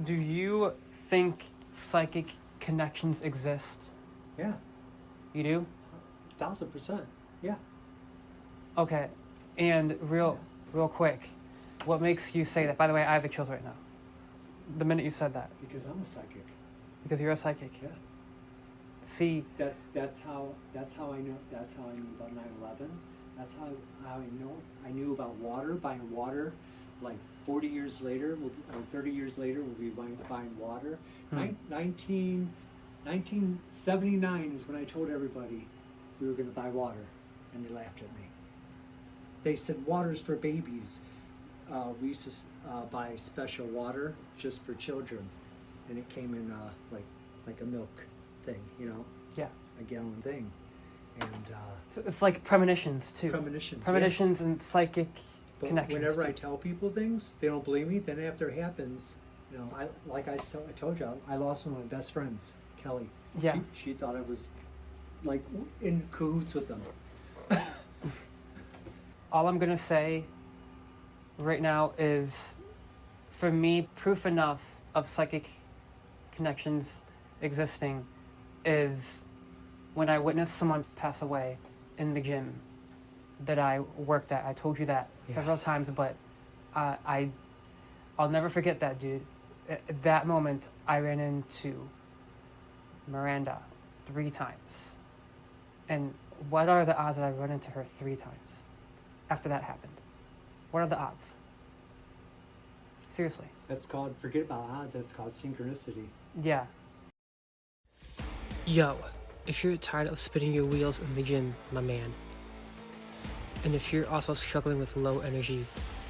Do you think psychic connections exist? Yeah. You do? 1,000%. Yeah. Okay. And real quick, what makes you say that? By the way, I have the chills right now. The minute you said that. Because I'm a psychic. Because you're a psychic. Yeah. See. That's how I know. That's how I knew about 9/11. That's how I knew about water. Buying water, like 40 years later, or 30 years later, we'll be buying water. 1979 is when I told everybody we were going to buy water, and they laughed at me. They said water's for babies. We used to buy special water just for children, and it came in like a milk thing, Yeah. a gallon thing, and So it's like premonitions too. Premonitions, and psychic but connections. whenever too. I tell people things, they don't believe me. Then after it happens, I told you, I lost one of my best friends, Kelly. Yeah. She thought I was like in cahoots with them. All I'm gonna say right now is, for me, proof enough of psychic connections existing is when I witnessed someone pass away in the gym that I worked at. I told you that several times, but I'll never forget that, dude. At that moment, I ran into Miranda 3 times. And what are the odds that I run into her 3 times after that happened? What are the odds? Seriously. That's called, forget about odds, that's called synchronicity. Yeah. Yo, if you're tired of spinning your wheels in the gym, my man, and if you're also struggling with low energy,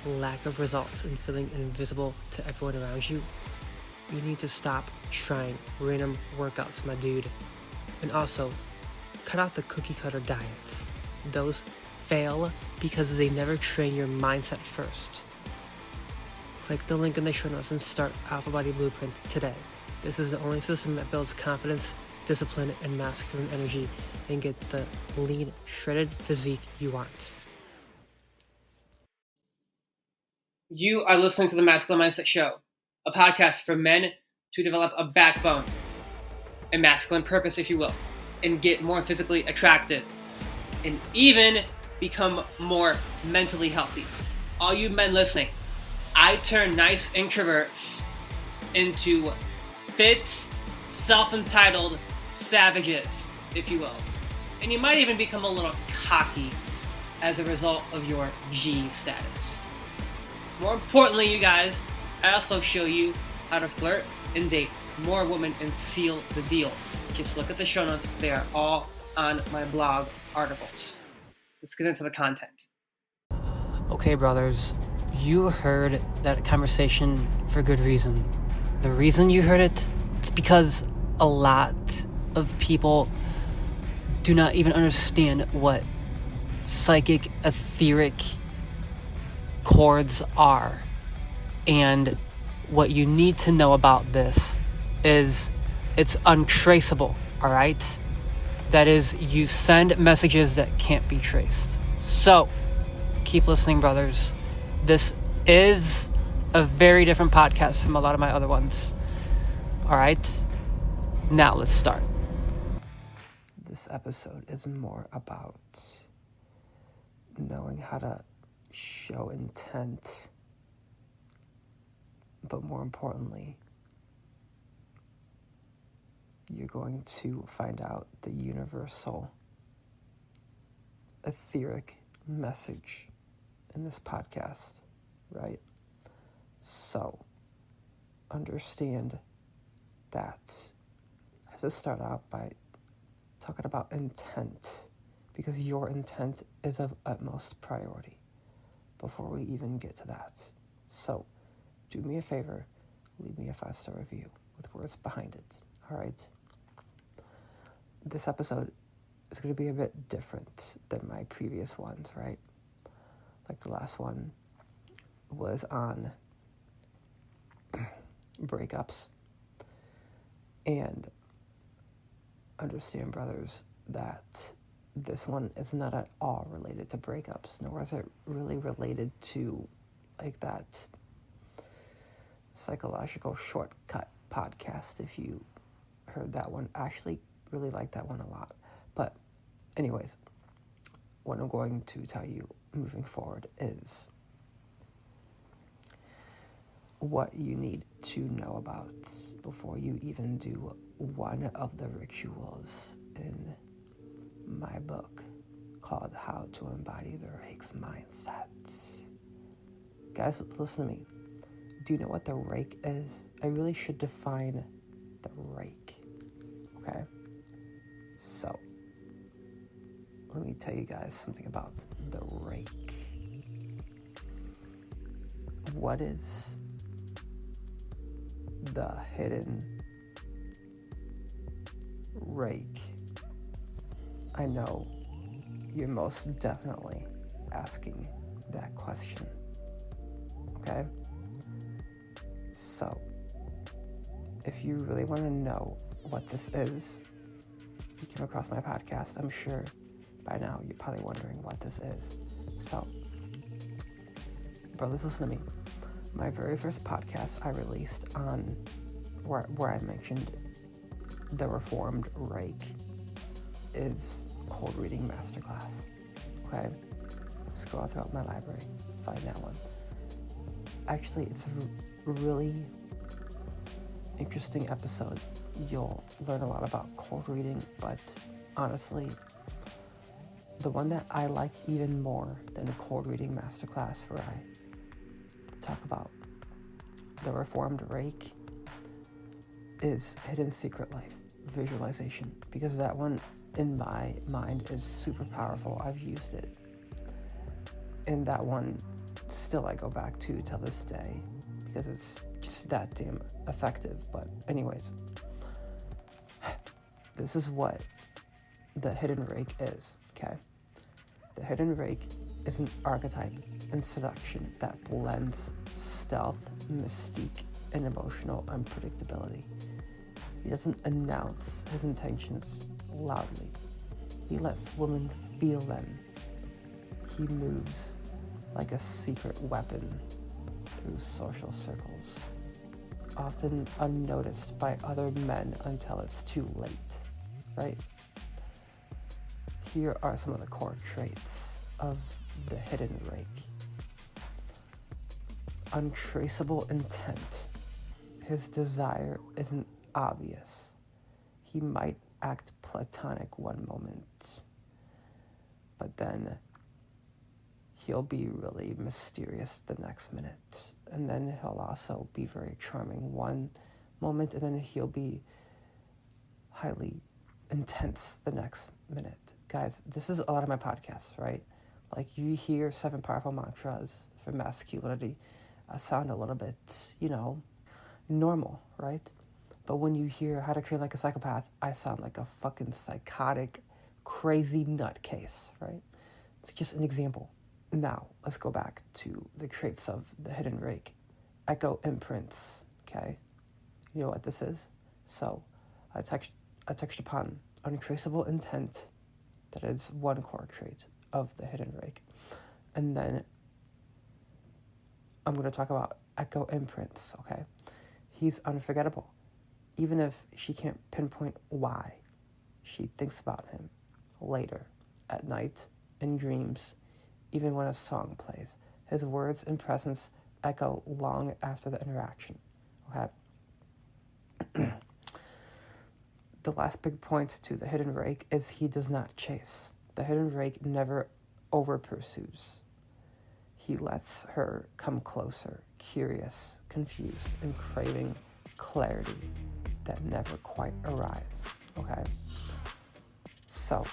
lack of results, and feeling invisible to everyone around you, you need to stop trying random workouts, my dude. And also, cut out the cookie cutter diets. Those fail because they never train your mindset first. Click the link in the show notes and start Alpha Body Blueprints today. This is the only system that builds confidence, discipline, and masculine energy, and get the lean, shredded physique you want. You are listening to the Masculine Mindset Show, a podcast for men to develop a backbone, a masculine purpose, if you will, and get more physically attractive, and even become more mentally healthy. All you men listening, I turn nice introverts into fit, self-entitled savages, if you will. And you might even become a little cocky as a result of your G status. More importantly, you guys, I also show you how to flirt and date more women and seal the deal. Just look at the show notes. They are all on my blog articles. Let's get into the content. Okay, brothers, you heard that conversation for good reason. The reason you heard it is because a lot of people do not even understand what psychic, etheric chords are. And what you need to know about this is it's untraceable, all right? That is, you send messages that can't be traced. So, keep listening, brothers. This is a very different podcast from a lot of my other ones. All right? Now let's start. This episode is more about knowing how to show intent, but more importantly, you're going to find out the universal etheric message in this podcast, right? So, understand that I have to start out by talking about intent, because your intent is of utmost priority before we even get to that. So, do me a favor, leave me a 5-star review with words behind it, all right? This episode is going to be a bit different than my previous ones, right? Like the last one was on breakups. And understand, brothers, that this one is not at all related to breakups, nor is it really related to like that psychological shortcut podcast, if you heard that one. I actually really like that one a lot. But anyways, what I'm going to tell you moving forward is what you need to know about before you even do one of the rituals in my book called How to Embody the Rake's Mindset. Guys, listen to me. Do you know what the rake is? I really should define the rake. Okay? So, let me tell you guys something about the rake. What is the hidden rake? I know you're most definitely asking that question. Okay? So, if you really want to know what this is, you came across my podcast. I'm sure by now you're probably wondering what this is. So, brothers, listen to me. My very first podcast I released on where I mentioned the Reformed Rake is Cold Reading Masterclass. Okay? Scroll throughout my library, find that one. Actually, it's a really interesting episode. You'll learn a lot about cold reading, but honestly, the one that I like even more than a cold reading masterclass where I talk about the Reformed Rake is Hidden Secret Life visualization, because that one in my mind is super powerful. I've used it, and that one still I go back to till this day because it's just that damn effective. But anyways, this is what the Hidden Rake is, okay? The Hidden Rake is an archetype in seduction that blends stealth, mystique, and emotional unpredictability. He doesn't announce his intentions loudly. He lets women feel them. He moves like a secret weapon through social circles, often unnoticed by other men until it's too late, right? Here are some of the core traits of the Hidden Rake. Untraceable intent. His desire isn't obvious. He might act platonic one moment, but then he'll be really mysterious the next minute. And then he'll also be very charming one moment, and then he'll be highly intense the next minute. Guys, this is a lot of my podcasts, right? Like, you hear 7 powerful mantras for masculinity. I sound a little bit, normal, right? But when you hear How to Train Like a Psychopath, I sound like a fucking psychotic, crazy nutcase, right? It's just an example. Now, let's go back to the traits of the Hidden Rake. Echo imprints, okay? You know what this is? So, I touched upon untraceable intent. That is one core trait of the Hidden Rake. And then I'm going to talk about echo imprints, okay? He's unforgettable. Even if she can't pinpoint why, she thinks about him later, at night, in dreams, even when a song plays. His words and presence echo long after the interaction, okay? The last big point to the Hidden Rake is he does not chase. The Hidden Rake never over-pursues. He lets her come closer, curious, confused, and craving clarity that never quite arrives, okay? So,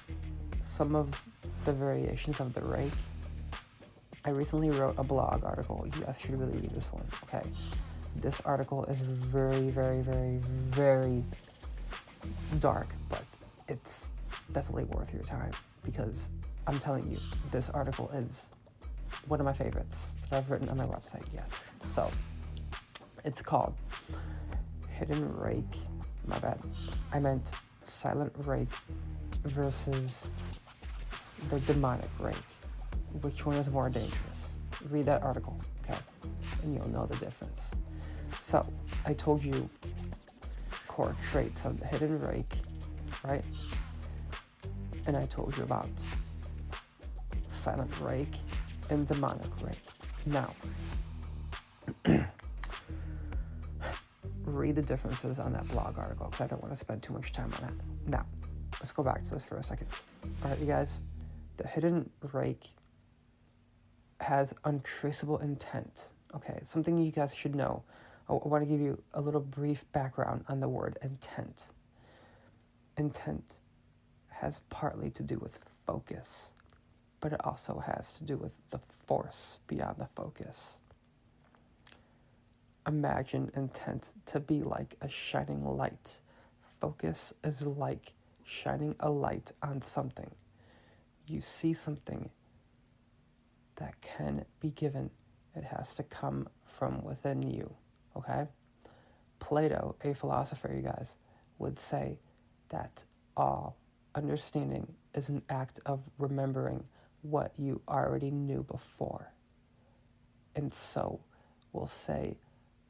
some of the variations of the Rake. I recently wrote a blog article. You guys should really read this one, okay? This article is very, very, very, very dark, but it's definitely worth your time, because I'm telling you, this article is one of my favorites that I've written on my website yet. So, it's called Hidden Rake. My bad. I meant Silent Rake versus the Demonic Rake. Which one is more dangerous? Read that article, okay? And you'll know the difference. So, I told you core traits of the hidden rake, right? And I told you about silent rake and demonic rake. Now, read the differences on that blog article because I don't want to spend too much time on that. Now, let's go back to this for a second. All right, you guys, the hidden rake has untraceable intent. Okay, something you guys should know. I want to give you a little brief background on the word intent. Intent has partly to do with focus, but it also has to do with the force beyond the focus. Imagine intent to be like a shining light. Focus is like shining a light on something. You see something that can be given. It has to come from within you, okay? Plato, a philosopher, you guys, would say that all understanding is an act of remembering what you already knew before. And so we'll say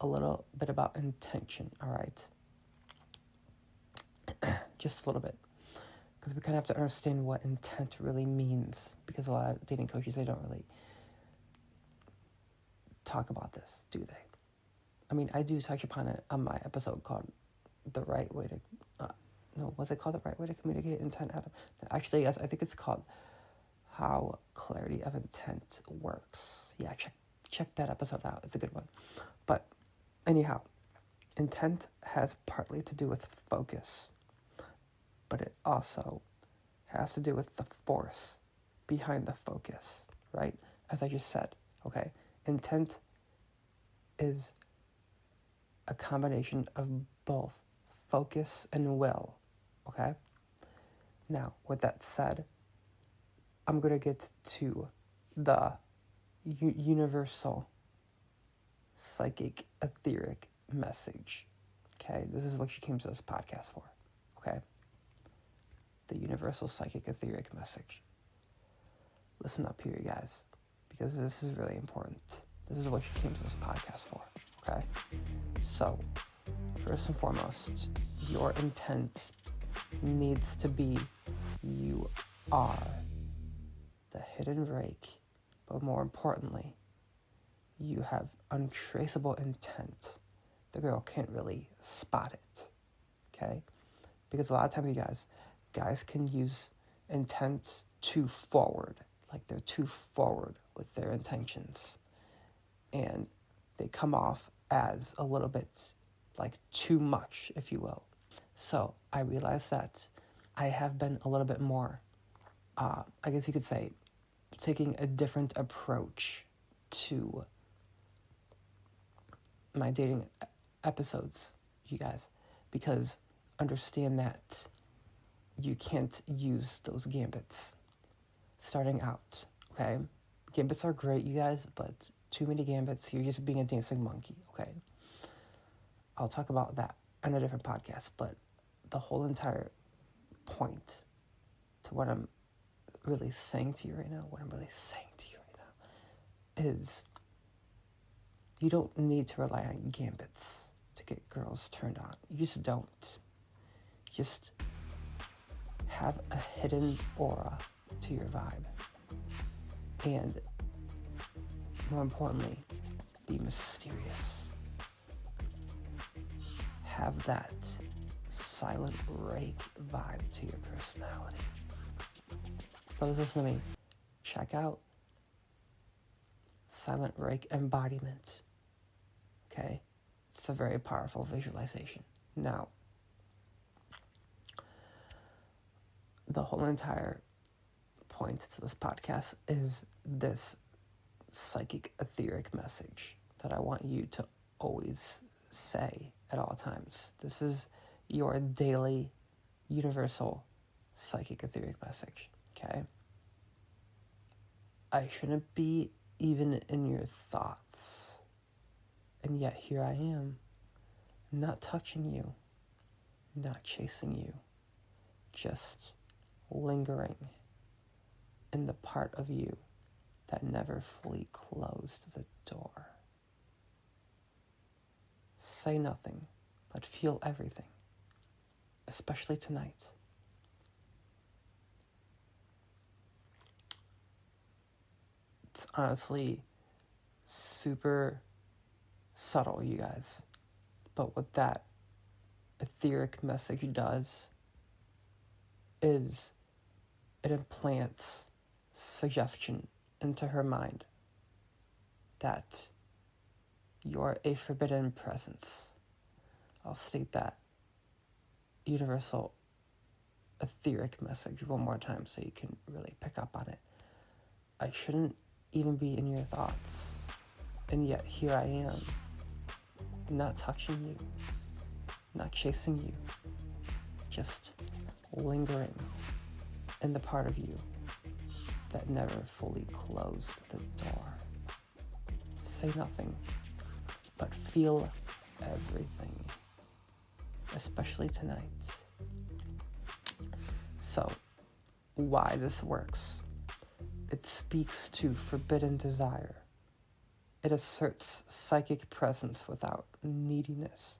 a little bit about intention, all right? Just a little bit. Because we kind of have to understand what intent really means. Because a lot of dating coaches, they don't really talk about this, do they? I mean, I do touch upon it on my episode called The Right Way to... was it called The Right Way to Communicate Intent, Adam? Actually, yes, I think it's called How Clarity of Intent Works. Yeah, check that episode out. It's a good one. But anyhow, intent has partly to do with focus, but it also has to do with the force behind the focus, right? As I just said, okay? Intent is a combination of both focus and will, okay? Now, with that said, I'm going to get to the universal psychic etheric message, okay? This is what you came to this podcast for, okay? The universal psychic etheric message. Listen up here, guys, because this is really important. This is what you came to this podcast for, okay? So, first and foremost, your intent needs to be you are the hidden rake, but more importantly, you have untraceable intent. The girl can't really spot it, okay? Because a lot of times, you guys can use intent too forward, like they're too forward with their intentions, and they come off as a little bit like too much, if you will. So I realized that I have been a little bit more, I guess you could say, taking a different approach to my dating episodes, you guys, because understand that you can't use those gambits starting out, okay? Gambits are great, you guys, but too many gambits, you're just being a dancing monkey, okay? I'll talk about that on a different podcast, but the whole entire point to what I'm really saying to you right now, is you don't need to rely on gambits to get girls turned on. You just don't. Just have a hidden aura to your vibe. And more importantly, be mysterious. Have that silent rake vibe to your personality. Brothers, listen to me. Check out Silent Rake Embodiment. Okay? It's a very powerful visualization. Now, the whole entire point to this podcast is this psychic etheric message that I want you to always say at all times. This is your daily universal psychic etheric message, okay? I shouldn't be even in your thoughts, and yet here I am, not touching you, not chasing you, just lingering in the part of you that never fully closed the door. Say nothing, but feel everything, especially tonight. It's honestly super subtle, you guys. But what that etheric message does is it implants suggestion into her mind that you're a forbidden presence. I'll state that universal etheric message one more time so you can really pick up on it. I shouldn't even be in your thoughts, and yet here I am, not touching you, not chasing you, just lingering in the part of you that never fully closed the door. Say nothing, but feel everything, especially tonight. So, why this works? It speaks to forbidden desire. It asserts psychic presence without neediness.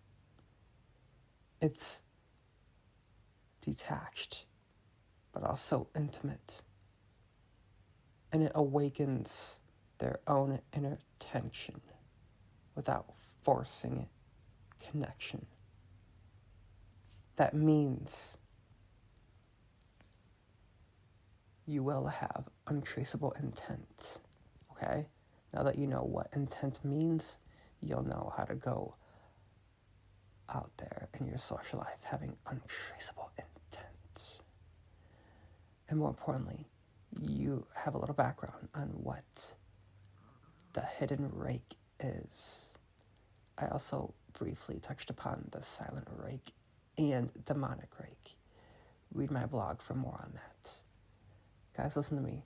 It's detached, but also intimate. And it awakens their own inner tension without forcing connection. That means you will have untraceable intent, okay? Now that you know what intent means, you'll know how to go out there in your social life having untraceable intent. And more importantly, you have a little background on what the hidden rake is. I also briefly touched upon the silent rake and demonic rake. Read my blog for more on that. Guys, listen to me.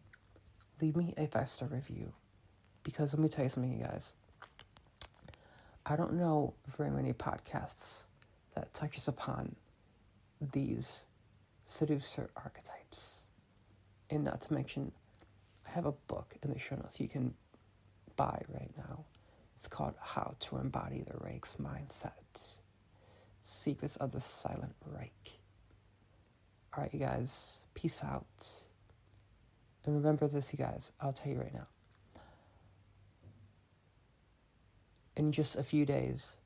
Leave me a 5-star review. Because let me tell you something, you guys. I don't know very many podcasts that touches upon these seducer archetypes. And not to mention, I have a book in the show notes you can buy right now. It's called How to Embody the Rake's Mindset. Secrets of the Silent Rake. Alright, you guys. Peace out. And remember this, you guys. I'll tell you right now. In just a few days,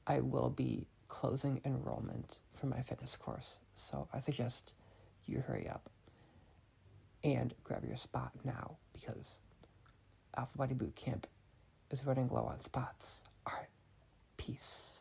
I will be closing enrollment for my fitness course. So I suggest you hurry up and grab your spot now because Alpha Body Bootcamp is running low on spots. All right, peace.